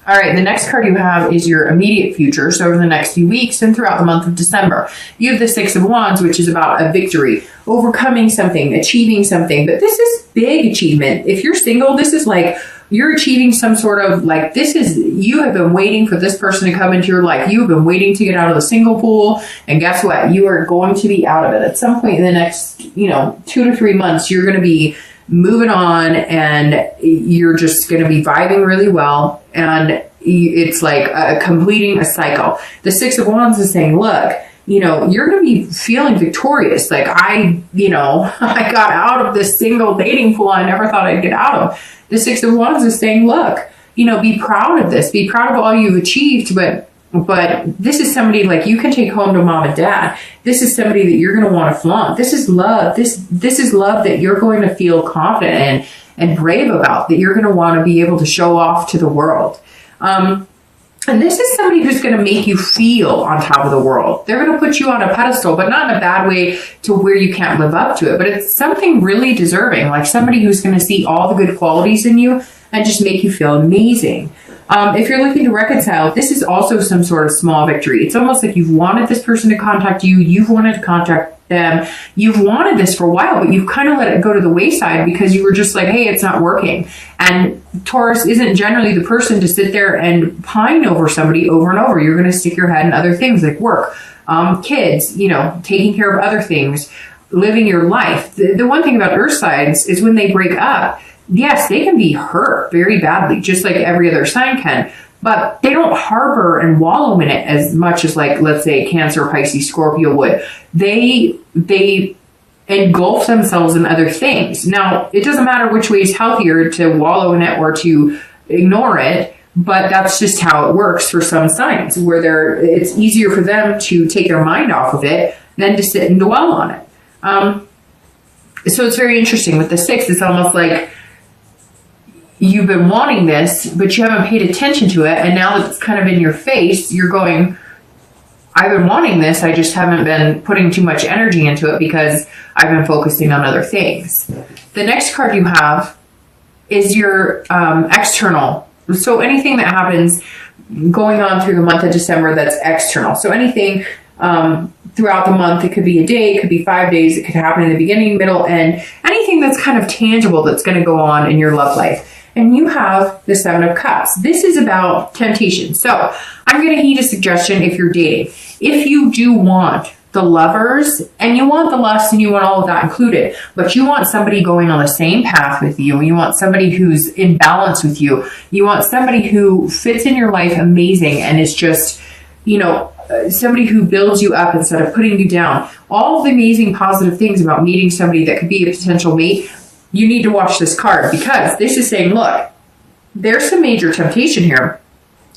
All right, the next card you have is your immediate future. So over the next few weeks and throughout the month of December, you have the Six of Wands, which is about a victory, overcoming something, achieving something. But this is big achievement. If you're single, this is like you're achieving some sort of like, this is, you have been waiting for this person to come into your life. You've been waiting to get out of the single pool. And guess what? You are going to be out of it at some point in the next, 2 to 3 months. You're going to be moving on and you're just going to be vibing really well. And it's like completing a cycle. The Six of Wands is saying, look, you're going to be feeling victorious. Like I got out of this single dating pool I never thought I'd get out of. The Six of Wands is saying, look, be proud of this. Be proud of all you've achieved, but this is somebody like you can take home to mom and dad. This is somebody that you're going to want to flaunt. This is love. This is love that you're going to feel confident in and brave about, that you're going to want to be able to show off to the world. And this is somebody who's going to make you feel on top of the world. They're going to put you on a pedestal, but not in a bad way to where you can't live up to it. But it's something really deserving, like somebody who's going to see all the good qualities in you and just make you feel amazing. If you're looking to reconcile, this is also some sort of small victory. It's almost like you've wanted this person to contact you. You've wanted to contact them. You've wanted this for a while, but you've kind of let it go to the wayside because you were just like, hey, it's not working. And Taurus isn't generally the person to sit there and pine over somebody over and over. You're going to stick your head in other things like work, kids, taking care of other things, living your life. The one thing about earth signs is when they break up, yes, they can be hurt very badly, just like every other sign can, but they don't harbor and wallow in it as much as, like, let's say Cancer, Pisces, Scorpio would. They engulf themselves in other things. Now, it doesn't matter which way is healthier, to wallow in it or to ignore it, but that's just how it works for some signs, where it's easier for them to take their mind off of it than to sit and dwell on it. So it's very interesting with the Six. It's almost like you've been wanting this, but you haven't paid attention to it. And now that it's kind of in your face, you're going, I've been wanting this. I just haven't been putting too much energy into it because I've been focusing on other things. The next card you have is your external. So anything that happens going on through the month of December that's external. So anything throughout the month, it could be a day, it could be 5 days, it could happen in the beginning, middle, end. Anything that's kind of tangible that's going to go on in your love life. And you have the Seven of Cups. This is about temptation. So I'm going to heed a suggestion if you're dating. If you do want the lovers and you want the lust and you want all of that included, but you want somebody going on the same path with you, you want somebody who's in balance with you, you want somebody who fits in your life amazing and is just, somebody who builds you up instead of putting you down. All of the amazing positive things about meeting somebody that could be a potential mate, you need to watch this card, because this is saying, look, there's some major temptation here.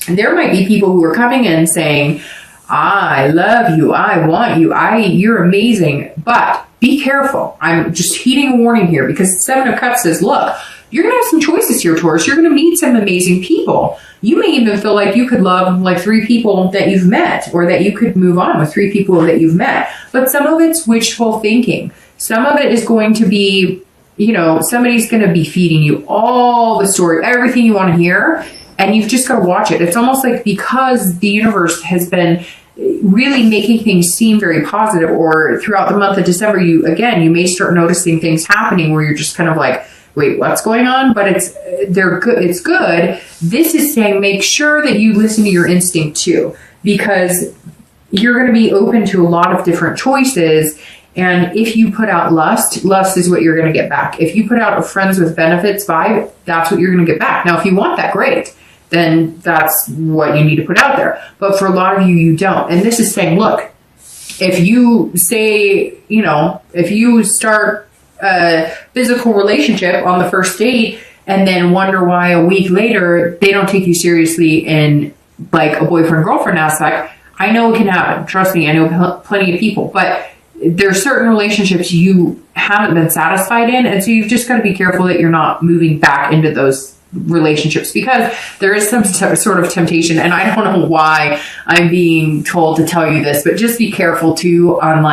And there might be people who are coming in saying, I love you, I want you, you're amazing, but be careful. I'm just heeding a warning here, because the Seven of Cups says, look, you're going to have some choices here, Taurus. You're going to meet some amazing people. You may even feel like you could love like 3 people that you've met, or that you could move on with 3 people that you've met. But some of it's wishful thinking. Some of it is going to be, somebody's going to be feeding you all the story, everything you want to hear, and you've just got to watch it. It's almost like because the universe has been really making things seem very positive, or throughout the month of December, you may start noticing things happening where you're just kind of like, wait, what's going on? But it's good. This is saying make sure that you listen to your instinct too, because you're going to be open to a lot of different choices. And if you put out lust is what you're going to get back. If you put out a friends with benefits vibe, that's what you're going to get back. Now, if you want that, great. Then that's what you need to put out there. But for a lot of you, you don't. And this is saying, look, if you say, if you start a physical relationship on the first date and then wonder why a week later they don't take you seriously in like a boyfriend-girlfriend aspect, I know it can happen. Trust me, I know plenty of people. But there are certain relationships you haven't been satisfied in, and so you've just got to be careful that you're not moving back into those relationships, because there is some sort of temptation, and I don't know why I'm being told to tell you this, but just be careful too on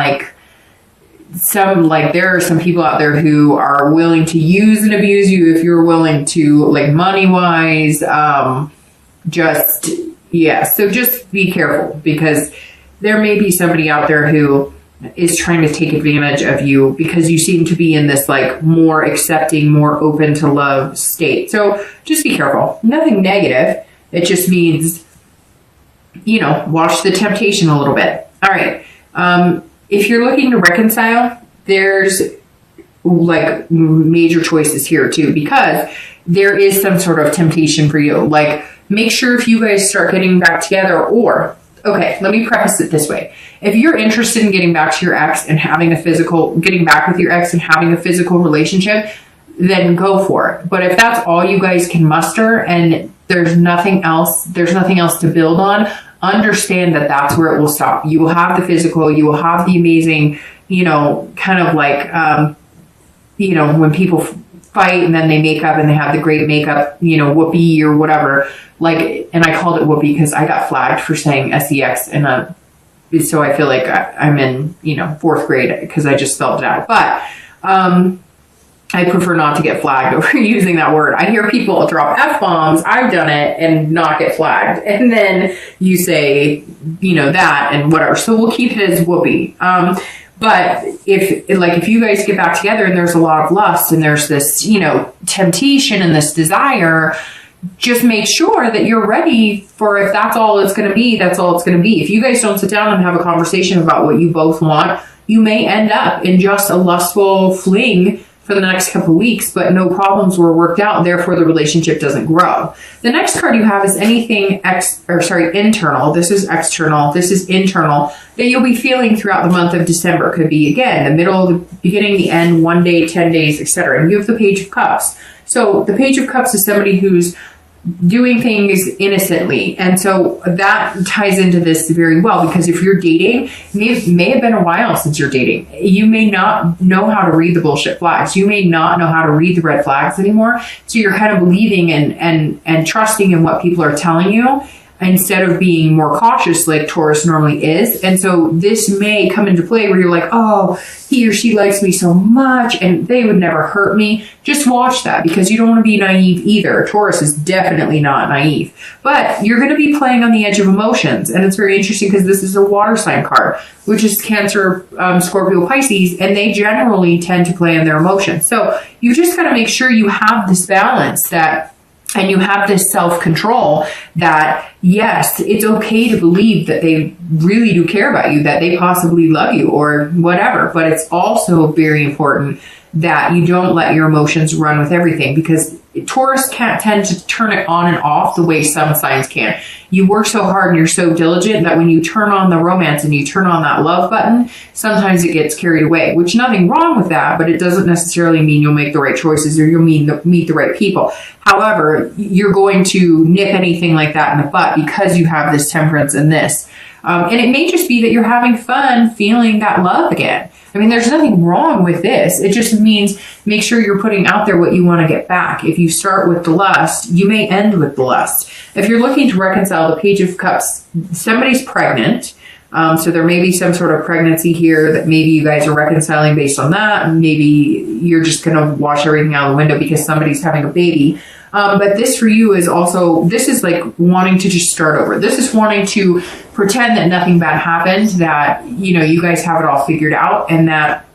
there are some people out there who are willing to use and abuse you if you're willing to, like, money wise, just, yeah. So just be careful, because there may be somebody out there who is trying to take advantage of you because you seem to be in this like more accepting, more open to love state. So just be careful. Nothing negative. It just means, you know, watch the temptation a little bit. All right. If you're looking to reconcile, there's like major choices here too, because there is some sort of temptation for you. Like, make sure if you guys start getting back together, or, okay, let me preface it this way. If you're interested in getting back to your ex and having a physical, getting back with your ex and having a physical relationship, then go for it. But if that's all you guys can muster and there's nothing else to build on, understand that that's where it will stop. You will have the physical, you will have the amazing, you know, kind of like, you know, when people fight and then they make up and they have the great makeup, you know, whoopee or whatever. Like, and I called it whoopee because I got flagged for saying sex, and so I feel like I'm in, you know, 4th grade because I just spelled it out. But I prefer not to get flagged over using that word. I hear people drop F-bombs. I've done it and not get flagged. And then you say, you know, that and whatever. So we'll keep it as whoopee. But if you guys get back together and there's a lot of lust and there's this, you know, temptation and this desire, just make sure that you're ready for, if that's all it's going to be, that's all it's going to be. If you guys don't sit down and have a conversation about what you both want, you may end up in just a lustful fling for the next couple of weeks, but no problems were worked out, and therefore the relationship doesn't grow. The next card you have is anything internal. This is external. This is internal that you'll be feeling throughout the month of December. Could be, again, the middle, the beginning, the end, 1 day, 10 days, etc. And you have the Page of Cups. So the Page of Cups is somebody who's doing things innocently. And so that ties into this very well, because if you're dating, it may have been a while since you're dating. You may not know how to read the bullshit flags. You may not know how to read the red flags anymore. So you're kind of believing and trusting in what people are telling you instead of being more cautious like Taurus normally is. And so this may come into play where you're like, oh, he or she likes me so much and they would never hurt me. Just watch that, because you don't want to be naive either. Taurus is definitely not naive, but you're going to be playing on the edge of emotions. And it's very interesting because this is a water sign card, which is Cancer, Scorpio, Pisces, and they generally tend to play on their emotions. So you just got to make sure you have this balance and you have this self-control that, yes, it's okay to believe that they really do care about you, that they possibly love you or whatever. But it's also very important that you don't let your emotions run with everything, because Taurus can't tend to turn it on and off the way some signs can. You work so hard and you're so diligent that when you turn on the romance and you turn on that love button, sometimes it gets carried away, which nothing wrong with that, but it doesn't necessarily mean you'll make the right choices or you'll meet the right people. However, you're going to nip anything like that in the butt because you have this temperance and this. And it may just be that you're having fun feeling that love again. I mean, there's nothing wrong with this. It just means make sure you're putting out there what you want to get back. If you start with the lust, you may end with the lust. If you're looking to reconcile the Page of Cups, somebody's pregnant. So there may be some sort of pregnancy here that maybe you guys are reconciling based on that. Maybe you're just going to wash everything out the window because somebody's having a baby. But this for you is also, this is like wanting to just start over. This is wanting to pretend that nothing bad happened, that, you know, you guys have it all figured out, and that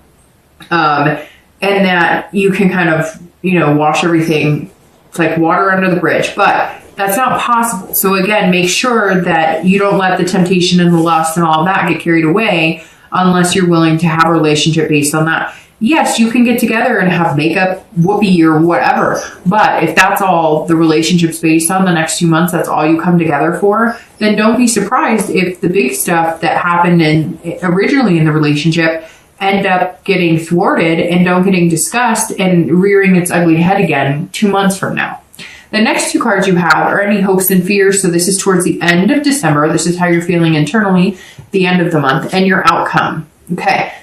you can kind of, you know, wash everything. It's like water under the bridge, but that's not possible. So again, make sure that you don't let the temptation and the lust and all of that get carried away unless you're willing to have a relationship based on that. Yes, you can get together and have makeup, whoopee, or whatever. But if that's all the relationship's based on the next 2 months, that's all you come together for, then don't be surprised if the big stuff that happened originally in the relationship end up getting thwarted and don't getting discussed and rearing its ugly head again 2 months from now. The next 2 cards you have are any hopes and fears. So this is towards the end of December. This is how you're feeling internally, the end of the month, and your outcome. Okay.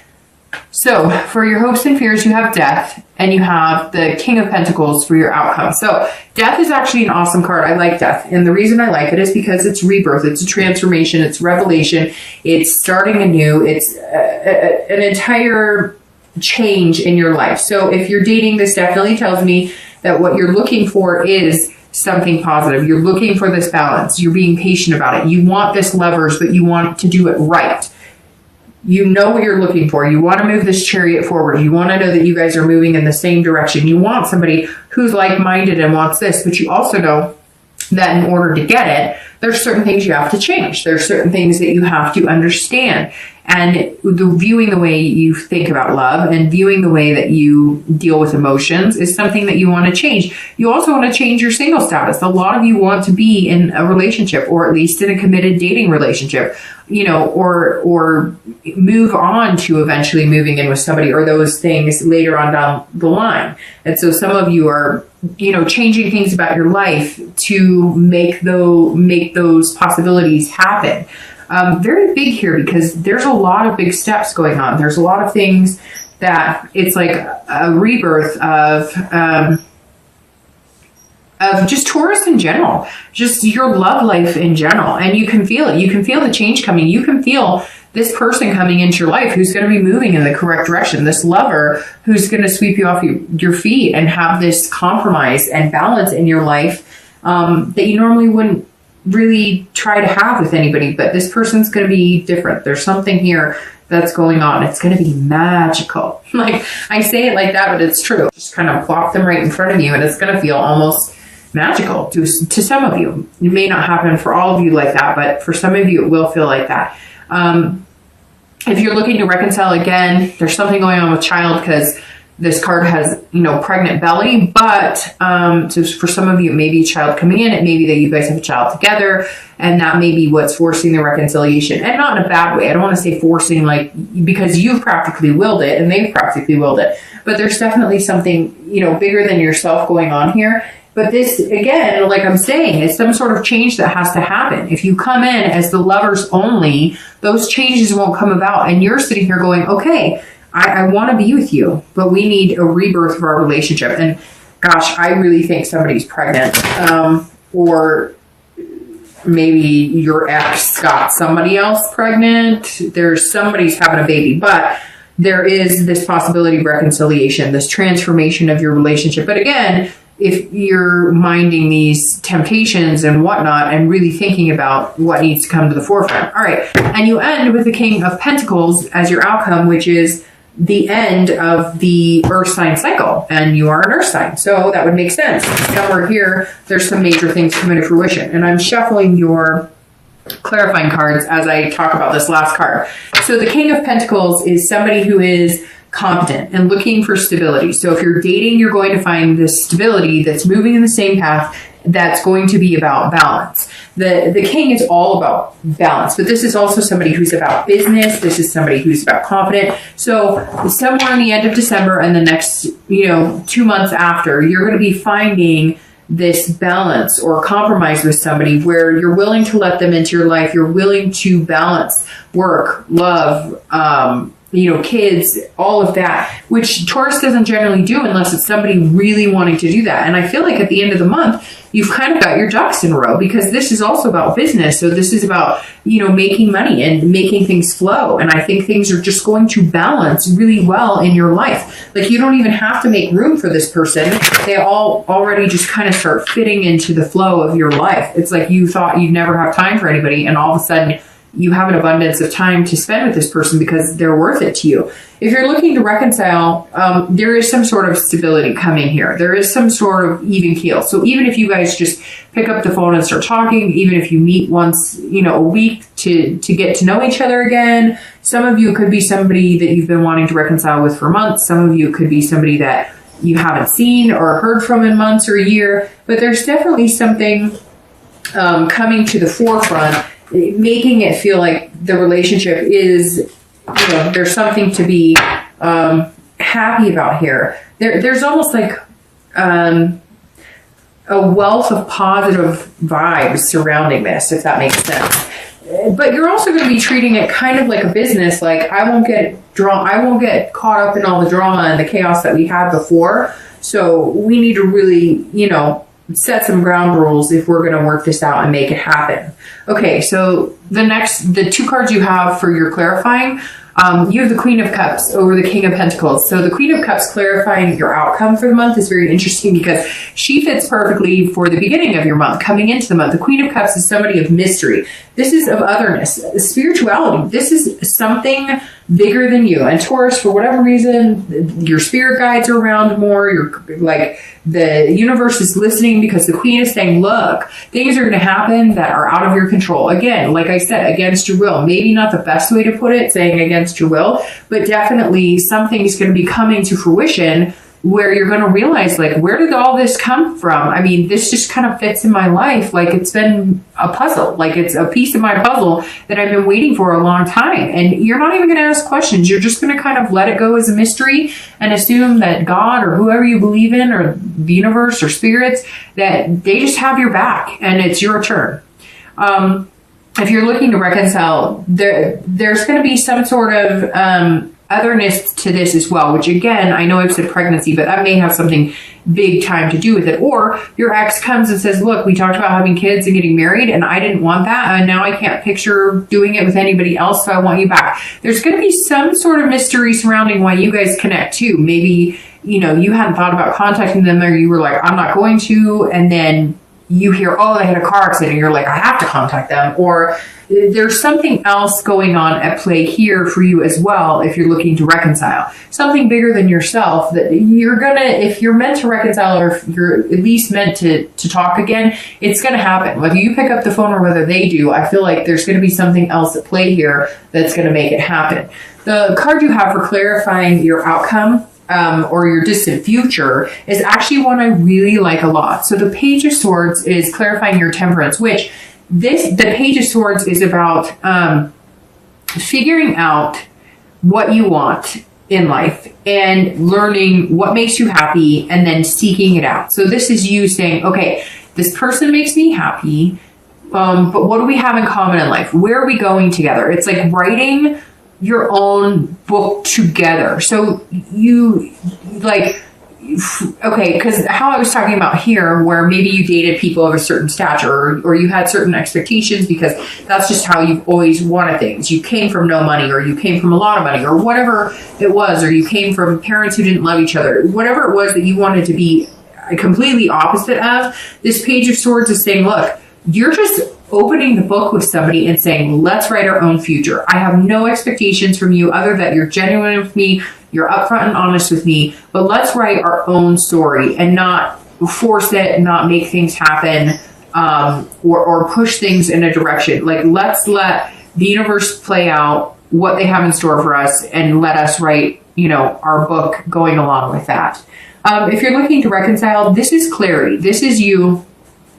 So for your hopes and fears, you have Death, and you have the King of Pentacles for your outcome. So Death is actually an awesome card. I like Death. And the reason I like it is because it's rebirth. It's a transformation. It's revelation. It's starting anew. It's an entire change in your life. So if you're dating, this definitely tells me that what you're looking for is something positive. You're looking for this balance. You're being patient about it. You want this Lovers, but you want to do it right. You know what you're looking for. You want to move this chariot forward. You want to know that you guys are moving in the same direction. You want somebody who's like-minded and wants this, but you also know that in order to get it, there's certain things you have to change. There's certain things that you have to understand. And viewing the way you think about love and viewing the way that you deal with emotions is something that you want to change. You also want to change your single status. A lot of you want to be in a relationship, or at least in a committed dating relationship, you know, or move on to eventually moving in with somebody, or those things later on down the line. And so some of you are, you know, changing things about your life to make those possibilities happen. Very big here, because there's a lot of big steps going on. There's a lot of things that it's like a rebirth of just Taurus in general, just your love life in general. And you can feel it. You can feel the change coming. You can feel this person coming into your life who's going to be moving in the correct direction. This lover who's going to sweep you off your feet and have this compromise and balance in your life that you normally wouldn't really try to have with anybody. But this person's going to be different. There's something here that's going on. It's going to be magical. Like, I say it like that, but it's true. Just kind of plop them right in front of you, and it's going to feel almost magical to some of you. It may not happen for all of you like that, but for some of you, it will feel like that. If you're looking to reconcile again, there's something going on with child, because this card has, you know, pregnant belly, but so for some of you, it may be a child coming in. It may be that you guys have a child together, and that may be what's forcing the reconciliation, and not in a bad way. I don't want to say forcing, like, because you've practically willed it and they've practically willed it, but there's definitely something, you know, bigger than yourself going on here. But this, again, like I'm saying, is some sort of change that has to happen. If you come in as the lovers only, those changes won't come about, and you're sitting here going, okay, I want to be with you, but we need a rebirth of our relationship. And gosh, I really think somebody's pregnant, or maybe your ex got somebody else pregnant. Somebody's having a baby, but there is this possibility of reconciliation, this transformation of your relationship. But again, if you're minding these temptations and whatnot and really thinking about what needs to come to the forefront. All right. And you end with the King of Pentacles as your outcome, which is the end of the Earth sign cycle, and you are an Earth sign, so that would make sense. Somewhere here, there's some major things coming to fruition, and I'm shuffling your clarifying cards as I talk about this last card. So the King of Pentacles is somebody who is competent and looking for stability. So if you're dating, you're going to find this stability that's moving in the same path, that's going to be about balance. The King is all about balance, but this is also somebody who's about business. This is somebody who's about confident. So somewhere in the end of December and the next, 2 months after, you're going to be finding this balance or compromise with somebody where you're willing to let them into your life. You're willing to balance work, love, kids, all of that, which Taurus doesn't generally do unless it's somebody really wanting to do that. And I feel like at the end of the month, you've kind of got your ducks in a row, because this is also about business. So this is about, making money and making things flow. And I think things are just going to balance really well in your life. Like, you don't even have to make room for this person. They all already just kind of start fitting into the flow of your life. It's like you thought you'd never have time for anybody, and all of a sudden you have an abundance of time to spend with this person because they're worth it to you. If you're looking to reconcile, there is some sort of stability coming here. There is some sort of even keel. So even if you guys just pick up the phone and start talking, even if you meet once, a week to get to know each other again, some of you could be somebody that you've been wanting to reconcile with for months. Some of you could be somebody that you haven't seen or heard from in months or a year. But there's definitely something coming to the forefront, making it feel like the relationship is, there's something to be happy about here. There's almost like a wealth of positive vibes surrounding this, if that makes sense. But you're also going to be treating it kind of like a business. Like, I won't get caught up in all the drama and the chaos that we had before. So we need to really, set some ground rules if we're going to work this out and make it happen. Okay, so the 2 cards you have for your clarifying, You have the Queen of Cups over the King of Pentacles. So the Queen of Cups clarifying your outcome for the month is very interesting because she fits perfectly for the beginning of your month, coming into the month. The Queen of Cups is somebody of mystery. This is of otherness, spirituality. This is something bigger than you. And Taurus, for whatever reason, your spirit guides are around more. You're like, the universe is listening because the Queen is saying, look, things are going to happen that are out of your control. Again, like I said, against your will. Maybe not the best way to put it, saying against your will, but definitely something is going to be coming to fruition where you're going to realize, like, where did all this come from? I mean, this just kind of fits in my life. Like, it's been a puzzle. Like, it's a piece of my puzzle that I've been waiting for a long time. And you're not even going to ask questions. You're just going to kind of let it go as a mystery and assume that God or whoever you believe in, or the universe or spirits, that they just have your back and it's your turn. If you're looking to reconcile, there's going to be some sort of otherness to this as well, which again, I know I've said pregnancy, but that may have something big time to do with it. Or your ex comes and says, look, we talked about having kids and getting married and I didn't want that. And now I can't picture doing it with anybody else. So I want you back. There's going to be some sort of mystery surrounding why you guys connect too. Maybe, you know, you hadn't thought about contacting them, or you were like, I'm not going to. And then you hear, oh, they had a car accident. And you're like, I have to contact them. Or there's something else going on at play here for you as well if you're looking to reconcile. Something bigger than yourself that you're gonna, if you're meant to reconcile, or if you're at least meant to talk again, it's gonna happen. Whether you pick up the phone or whether they do, I feel like there's gonna be something else at play here that's gonna make it happen. The card you have for clarifying your outcome or your distant future is actually one I really like a lot. So the Page of Swords is clarifying your temperance, which the Page of Swords is about figuring out what you want in life and learning what makes you happy and then seeking it out. So this is you saying, okay, this person makes me happy, but what do we have in common in life? Where are we going together? It's like writing your own book together. So you like, okay, because how I was talking about here, where maybe you dated people of a certain stature, or you had certain expectations because that's just how you've always wanted things. You came from no money, or you came from a lot of money, or whatever it was, or you came from parents who didn't love each other. Whatever it was that you wanted to be completely opposite of, this Page of Swords is saying, look, you're just opening the book with somebody and saying, let's write our own future. I have no expectations from you other that you're genuine with me, you're upfront and honest with me, but let's write our own story and not force it, not make things happen, or push things in a direction. Like, let's let the universe play out what they have in store for us and let us write, you know, our book going along with that. If you're looking to reconcile, this is clarity. This is you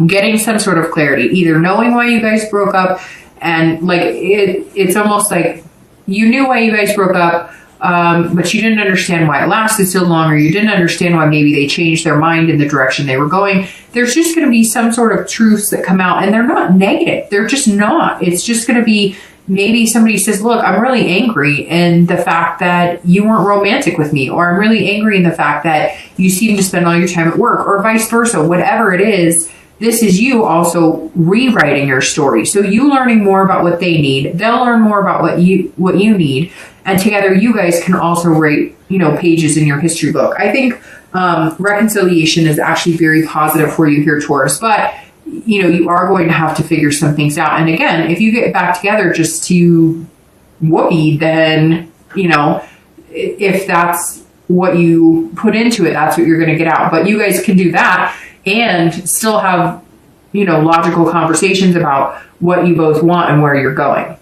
getting some sort of clarity, either knowing why you guys broke up, and like it's almost like you knew why you guys broke up, but you didn't understand why it lasted so long, or you didn't understand why maybe they changed their mind in the direction they were going. There's just going to be some sort of truths that come out, and they're not negative. They're just not. It's just going to be, maybe somebody says, look, I'm really angry in the fact that you weren't romantic with me, or I'm really angry in the fact that you seem to spend all your time at work, or vice versa. Whatever it is, this is you also rewriting your story. So you learning more about what they need. They'll learn more about what you need. And together you guys can also write, you know, pages in your history book. I think reconciliation is actually very positive for you here, Taurus. But, you know, you are going to have to figure some things out. And again, if you get back together just to whoopee, then, you know, if that's what you put into it, that's what you're going to get out. But you guys can do that and still have, you know, logical conversations about what you both want and where you're going.